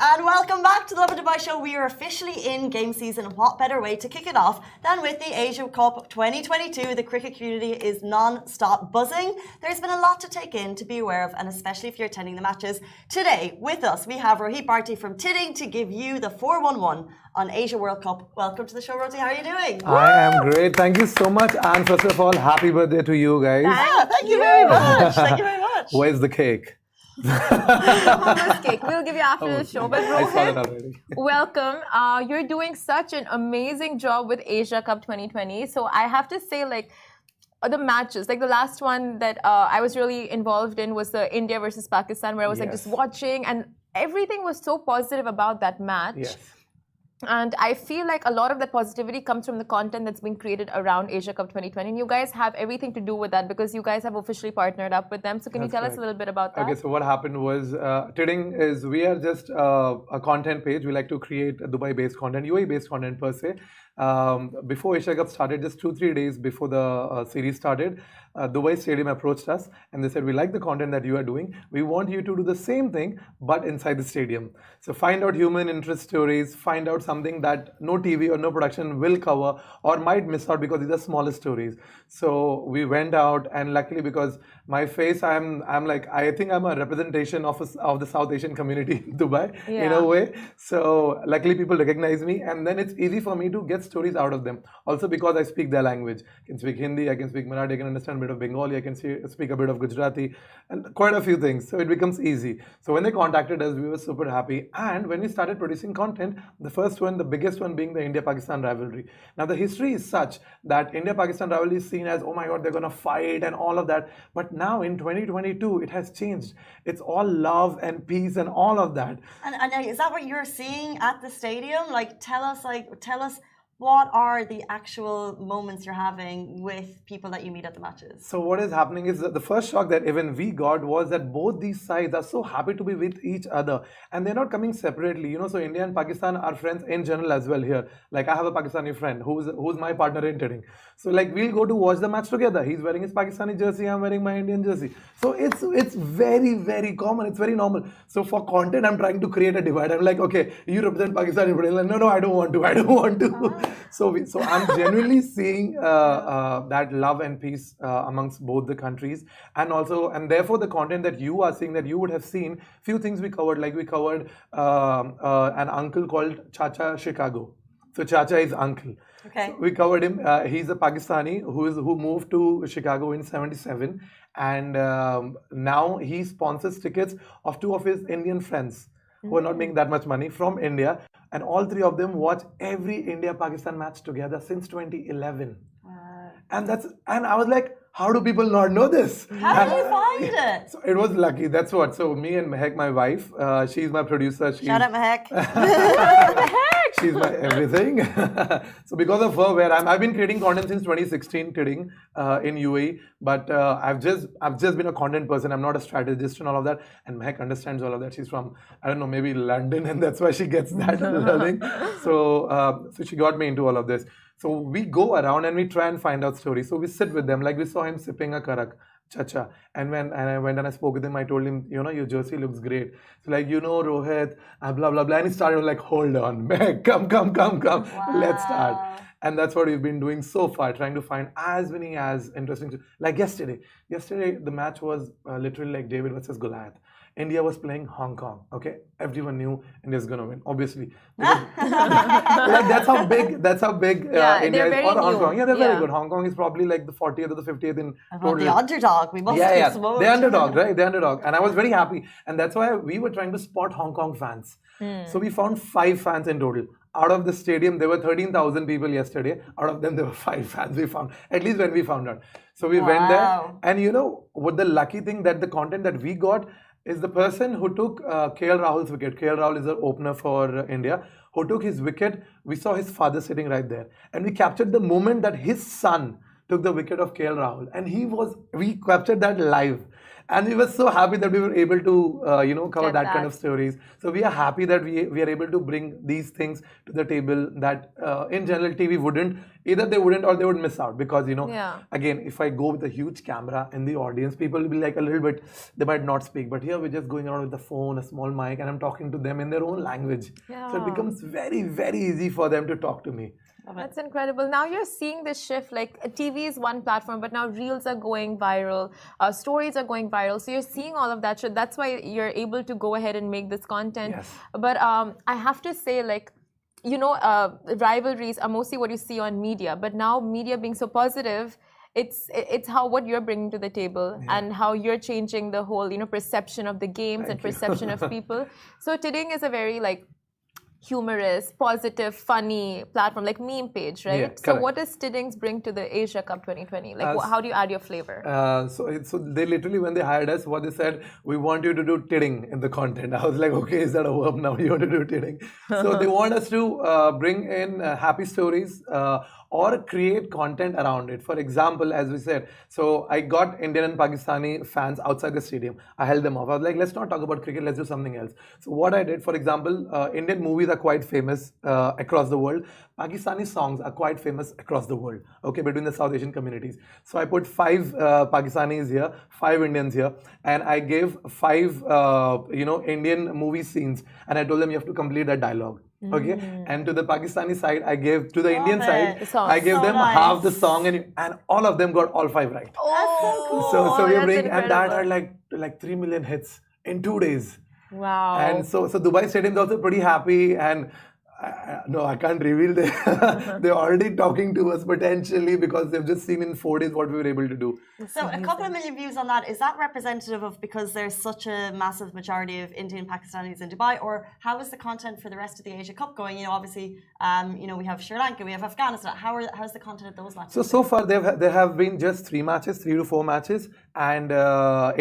And welcome back to the Lovin Dubai show. We are officially in game season. What better way to kick it off than with the Asia Cup 2022? The cricket community is non-stop buzzing. There's been a lot to take in, to be aware of, and especially if you're attending the matches. Today, with us, we have Rohit Bharti from Tidding to give you the 411 on Asia World Cup. Welcome to the show, Rohit. How are you doing? I am great. Thank you so much. And first of all, happy birthday to you guys. Thank you very much. Thank you very much. Where's the cake? Hummus cake. We'll give you after the show. But I saw it Rohit, already. welcome. You're doing such an amazing job with Asia Cup 2020. So I have to say, the matches, like the last one that I was really involved in was the India versus Pakistan, where I was just watching, and everything was so positive about that match. Yes. And I feel like a lot of that positivity comes from the content that's being created around Asia Cup 2020. And you guys have everything to do with that because you guys have officially partnered up with them. So can you tell us a little bit about that? Okay, so what happened was, Tidding is, we are just a content page. We like to create Dubai-based content, UAE-based content per se. Before Asia Cup started, just 2-3 days before the series started, Dubai Stadium approached us and they said, we like the content that you are doing. We want you to do the same thing, but inside the stadium. So find out human interest stories, find out something that no TV or no production will cover or might miss out because these are smaller stories. So we went out, and luckily, because my face, I think I'm a representation of the South Asian community in Dubai in a way. So luckily people recognize me, and then it's easy for me to get stories out of them. Also because I speak their language. I can speak Hindi, I can speak Marathi, I can understand a bit of Bengali, I can speak a bit of Gujarati, and quite a few things. So it becomes easy. So when they contacted us, we were super happy. And when we started producing content, the first one, the biggest one being the India-Pakistan rivalry. Now the history is such that India-Pakistan rivalry is seen as, oh my God, they're going to fight and all of that. But now in 2022, it has changed. It's all love and peace and all of that. And is that what you're seeing at the stadium? Tell us what are the actual moments you're having with people that you meet at the matches? So what is happening is that the first shock that even we got was that both these sides are so happy to be with each other, and they're not coming separately. So India and Pakistan are friends in general as well here. Like I have a Pakistani friend who's my partner in Tidding. So we'll go to watch the match together. He's wearing his Pakistani jersey, I'm wearing my Indian jersey. So it's very, very common. It's very normal. So for content, I'm trying to create a divide. I'm like, okay, you represent Pakistan. You're like, no, I don't want to. So I'm genuinely seeing that love and peace amongst both the countries, and therefore the content that you are seeing, that you would have seen, few things we covered. Like we covered an uncle called Chacha Chicago. So Chacha is uncle. Okay. So we covered him. He's a Pakistani who moved to Chicago in '77, and now he sponsors tickets of 2 of his Indian friends who are not making that much money from India, and all 3 of them watch every India-Pakistan match together since 2011. And I was like, how do people not know this? How did you find it? So it was lucky. That's what. So me and Mehek, my wife, she's my producer. Shout out Mehek. She's my everything. So because of her, I've been creating content since 2016, Tidding in UAE. But I've just been a content person. I'm not a strategist and all of that. And Mehek understands all of that. She's from, I don't know, maybe London, and that's why she gets that learning. So she got me into all of this. So we go around and we try and find out stories. So we sit with them. Like we saw him sipping a karak, Chacha. And I went and I spoke with him, I told him, your jersey looks great. So Rohit, blah, blah, blah. And he started like, hold on, man, come. Wow. Let's start. And that's what we've been doing so far, trying to find as many as interesting. Like yesterday the match was literally like David versus Goliath. India was playing Hong Kong. Okay, everyone knew India's gonna win, obviously. That's how big India is. Or Hong Kong. Yeah, they're very good. Hong Kong is probably like the 40th or the 50th in total. The underdog. We must the underdog, right? The underdog. And I was very happy. And that's why we were trying to spot Hong Kong fans. So we found 5 fans in total. Out of the stadium, there were 13,000 people yesterday. Out of them, there were 5 fans we found, at least when we found out. So we went there. And what the lucky thing that the content that we got is the person who took KL Rahul's wicket. KL Rahul is the opener for India. Who took his wicket. We saw his father sitting right there. And we captured the moment that his son took the wicket of KL Rahul. And we captured that live. And we were so happy that we were able to, cover that kind of stories. So we are happy that we are able to bring these things to the table that in general TV wouldn't. either they wouldn't or they would miss out because, Yeah. again, if I go with a huge camera in the audience, people will be like a little bit, they might not speak. But here we're just going around with the phone, a small mic, and I'm talking to them in their own language. So it Yeah. becomes very, very easy for them to talk to me. That's incredible. Now you're seeing this shift. Like TV is one platform, but now reels are going viral, stories are going viral. So you're seeing all of that. So that's why you're able to go ahead and make this content. Yes. But I have to say, like, rivalries are mostly what you see on media. But now media being so positive, it's how what you're bringing to the table and how you're changing the whole perception of the games and perception of people. So Tiding is a very humorous, positive, funny platform, like meme page, right? Yeah, so correct. what does Tidings bring to the Asia Cup 2020? Like, how do you add your flavor? So they literally, when they hired us, what they said, we want you to do tidding in the content. I was like, okay, is that a verb now? You want to do tidding? So they want us to bring in happy stories or create content around it. For example, as we said, so I got Indian and Pakistani fans outside the stadium. I held them off. I was like, let's not talk about cricket, let's do something else. So what I did, for example, Indian movies are quite famous across the world. Pakistani songs are quite famous across the world, okay, between the South Asian communities. So I put 5 Pakistanis here, 5 Indians here, and I gave 5, Indian movie scenes, and I told them you have to complete that dialogue. Okay, and to the Pakistani side, I gave to the Indian side, I gave them half the song, and all of them got all 5 right. Oh, So we're that's bringing, and that incredible. had like 3 million hits in 2 days. Wow. And so Dubai Stadium is also pretty happy, and no, I can't reveal. They're already talking to us potentially because they've just seen in 4 days what we were able to do. So a couple of million views on that, is that representative of because there's such a massive majority of Indian Pakistanis in Dubai, or how is the content for the rest of the Asia Cup going? Obviously, we have Sri Lanka, we have Afghanistan. How's the content of those matches? So far there have been just 3 matches, 3 to 4 matches, and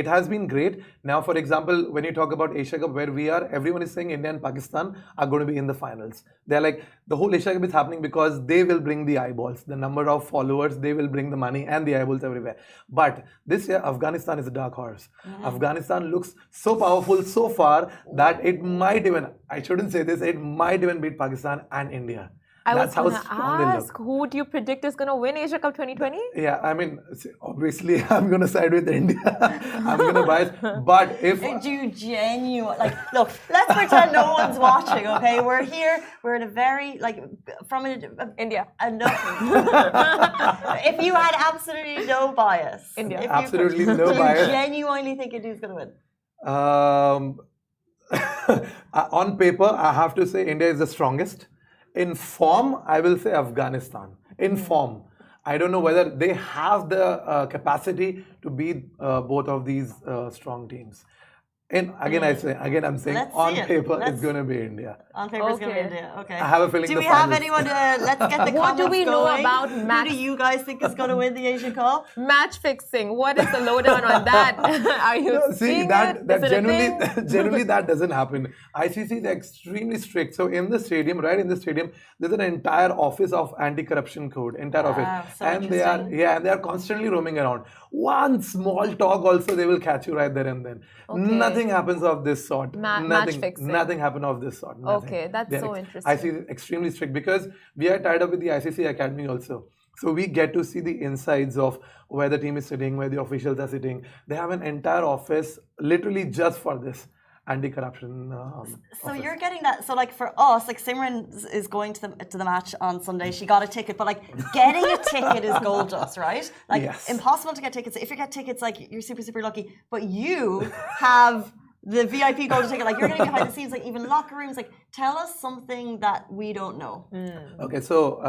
it has been great. Now, for example, when you talk about Asia Cup where we are, everyone is saying India and Pakistan are going to be in the finals. They're like, the whole Asia Cup is happening because they will bring the eyeballs, the number of followers, they will bring the money and the eyeballs everywhere. But this year, Afghanistan is a dark horse. Afghanistan looks so powerful so far that it might even, I shouldn't say this, it might even beat Pakistan and India. I was That's how going to strong they ask, look. who do you predict is going to win Asia Cup 2020? Yeah, I mean, obviously, I'm going to side with India. I'm going to bias. But if... Do you genuine, look, let's pretend no one's watching, okay? We're here, we're in a very, from India. If you had absolutely no bias. India. Absolutely no do you bias. genuinely think India's going to win? On paper, I have to say India is the strongest. In form, I will say Afghanistan. In form, I don't know whether they have the capacity to beat both of these strong teams. And again, I'm saying Let's on see it. paper it's going to be India. On paper, it's going to be Okay. India. Okay. I have a feeling Do the we have finals. anyone? Let's get the What do comments we know going. about Who Max? do you guys think is going to win the Asian Cup? Match fixing. What is the lowdown on that? Are you No, see seeing that it? Is it a thing? generally that doesn't happen. ICC is extremely strict. So in the stadium, right in the stadium, there's an entire office of anti-corruption code, entire office, so and they are constantly roaming around. One small talk also they will catch you right there and then. Okay. Nothing happens of this sort. Match fixing. Nothing happened of this sort. Nothing. Okay, that's They're so interesting. ICC is extremely strict because we are tied up with the ICC Academy also. So we get to see the insides of where the team is sitting, where the officials are sitting. They have an entire office literally just for this anti-corruption. So you're getting that. So for us, Simran is going to the match on Sunday. She got a ticket, but getting a ticket is gold dust, right? Yes. Impossible to get tickets. If you get tickets, you're super, super lucky. But you have the VIP golden ticket. You're getting behind the scenes, even locker rooms. Tell us something that we don't know. Okay, so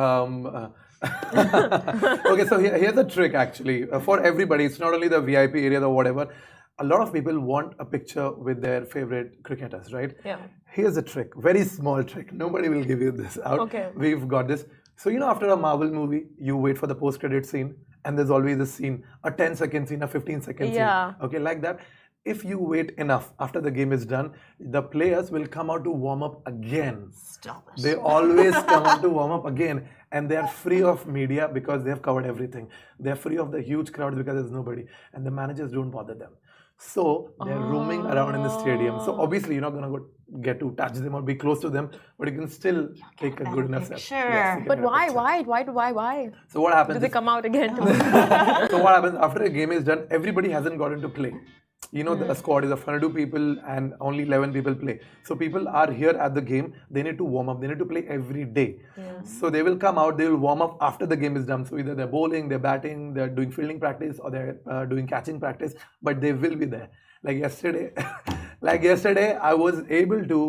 here's a trick actually for everybody. It's not only the VIP area or whatever. A lot of people want a picture with their favorite cricketers, right? Yeah. Here's a trick, very small trick. Nobody will give you this out. Okay. We've got this. So after a Marvel movie, you wait for the post-credit scene, and there's always a scene, a 10-second scene, a 15-second Yeah. scene. Okay, like that. If you wait enough after the game is done, the players will come out to warm up again. Stop it. They always come out to warm up again, and they are free of media because they have covered everything. They are free of the huge crowds because there's nobody, and the managers don't bother them. So they're roaming around in the stadium. So obviously you're not gonna get to touch them or be close to them, but you can still take a good enough step. Sure. Yes, you can But get a picture. why? So what happens? Do they is- come out again? so what happens after a game is done? Everybody hasn't gotten to play. You know, the squad is of 102 people and only 11 people play. So people are here at the game. They need to warm up. They need to play every day. So they will come out. They will warm up after the game is done. So either they're bowling, they're batting, they're doing fielding practice, or they're doing catching practice. But they will be there. Like yesterday, I was able to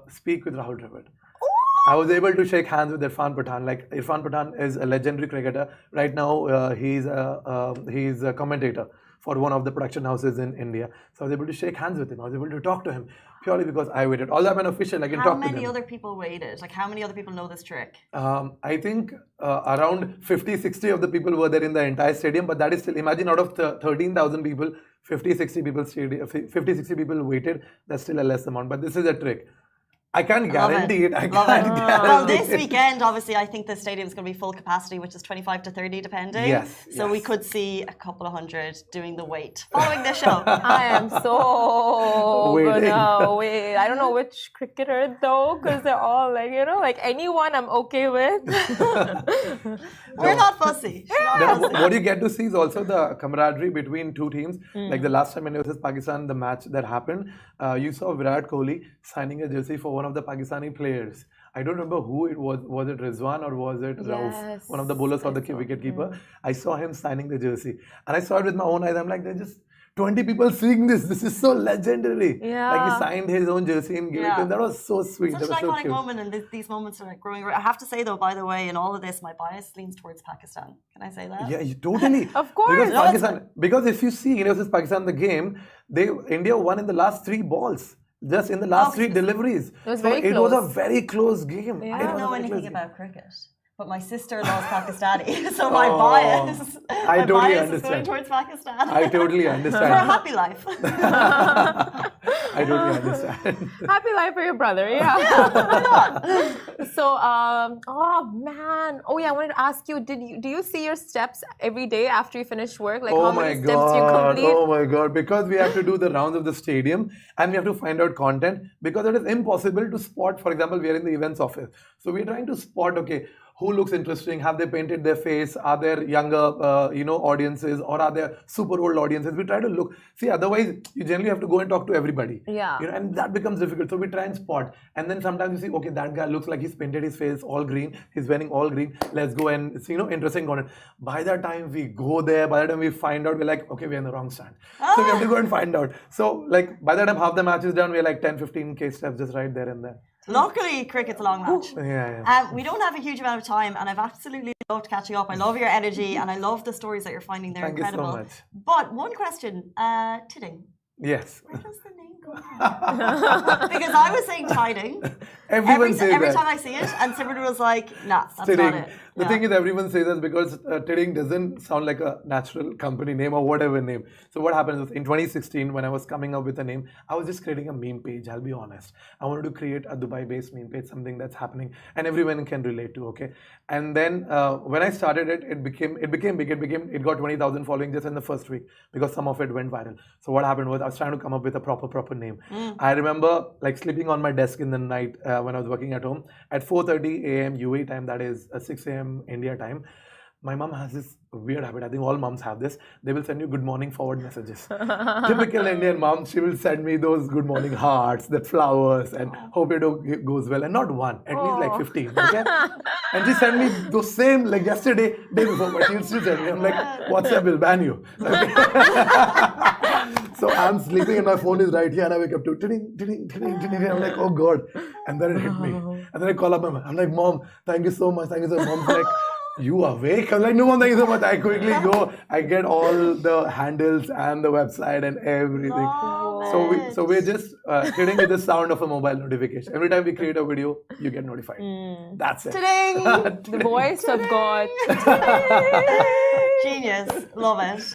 speak with Rahul Dravid. I was able to shake hands with Irfan Pathan. Like Irfan Pathan is a legendary cricketer. Right now, he's a commentator for one of the production houses in India. So I was able to shake hands with him. I was able to talk to him purely because I waited. Although I'm an official, I can How talk to them. many other people waited? Like, how many other people know this trick? I think around 50, 60 of the people were there in the entire stadium. But that is still, imagine out of the 13,000 people, 50, 60 people waited. That's still a less amount. But this is a trick. I can't guarantee it. I can't guarantee Well, this it. weekend, obviously, I think the stadium's going to be full capacity, which is 25 to 30, depending. Yes, So we yes. could see a couple of hundred doing the wait following this show. I am so Waiting. gonna wait. I don't know which cricketer though, because they're all like, like anyone I'm okay with. We're not fussy. Then what you get to see is also the camaraderie between two teams. Like the last time India versus Pakistan, the match that happened, you saw Virat Kohli signing a jersey for one of the Pakistani players. I don't remember who it was. Was it Rizwan or was it Rauf? Yes, One of the bowlers or the wicketkeeper. I saw him signing the jersey. And I saw it with my own eyes. I'm like, they're just 20 people seeing this. This is so legendary. Yeah. Like he signed his own jersey and gave it to him. That was so sweet. Such that an was so iconic cute. moment, and these moments are like growing. I have to say, though, by the way, in all of this, my bias leans towards Pakistan. Can I say that? Yeah, totally. Of course. Because No, Pakistan, because if you see India versus Pakistan, the game, India won in the last 3 balls. Just in the last 3 deliveries. It was So very it was a close. very close game. Yeah. I It don't was a know very anything close game. about cricket, but my sister-in-law is Pakistani, so my bias, I my totally bias is going understand. towards Pakistan. I totally For a understand. happy life. I totally understand. Happy life for your brother, yeah. Why not? So, oh man, oh yeah, I wanted to ask you, do you see your steps every day after you finish work? Like Oh how my many steps do you god! complete? Oh my god! Because we have to do the rounds of the stadium and we have to find out content because it is impossible to spot. For example, we are in the events office, so we're trying to spot. Okay, who looks interesting? Have they painted their face? Are there younger, audiences, or are there super old audiences? We try to look. See, otherwise you generally have to go and talk to everybody. Yeah. And that becomes difficult. So we try and spot, and then sometimes you see, okay, that guy looks like he's painted his face all green. He's wearing all green. Let's go and see, interesting content. By the time we go there, by the time we find out, we're like, okay, we're in the wrong stand. So we have to go and find out. So like by the time half the match is done, we're like 10, 15K steps just right there and there. Luckily, cricket's a long match. Yeah. We don't have a huge amount of time, and I've absolutely loved catching up. I love your energy, and I love the stories that you're finding. They're Thank you so incredible. much. But one question, Tidding. Yes. Where does the name come from? Because I was saying tiding. Everyone says every that. time I see it, and Simran was like, nah, that's Tidding. not it. The thing is, everyone says that because Tidding doesn't sound like a natural company name or whatever name. So what happens is in 2016, when I was coming up with a name, I was just creating a meme page. I'll be honest. I wanted to create a Dubai-based meme page, something that's happening and everyone can relate to. Okay. And then when I started it, it became big. It got 20,000 following just in the first week because some of it went viral. So what happened was I was trying to come up with a proper name. I remember like sleeping on my desk in the night when I was working at home at 4:30 a.m. UAE time. That is 6 a.m. India time. My mom has this weird habit. I think all moms have this. They will send you good morning forward messages. Typical Indian mom, she will send me those good morning hearts, the flowers, and hope it goes well. And not one, at least like 15. Okay? And she sent me those same, like yesterday, day before, but she'll still send me. I'm like, WhatsApp will ban you. Okay? So I'm sleeping and my phone is right here and I wake up to ting, ting, ting, ting, ting. I'm like, oh God. And then it hit me. And then I call up my mom. I'm like, Mom, thank you so much. Thank you so much. Mom's like, you awake? I'm like, no, Mom, thank you so much. I quickly go. I get all the handles and the website and everything. So we're just kidding with the sound of a mobile notification. Every time we create a video, you get notified. That's it. Tidding! The voice of God. Genius. Love it.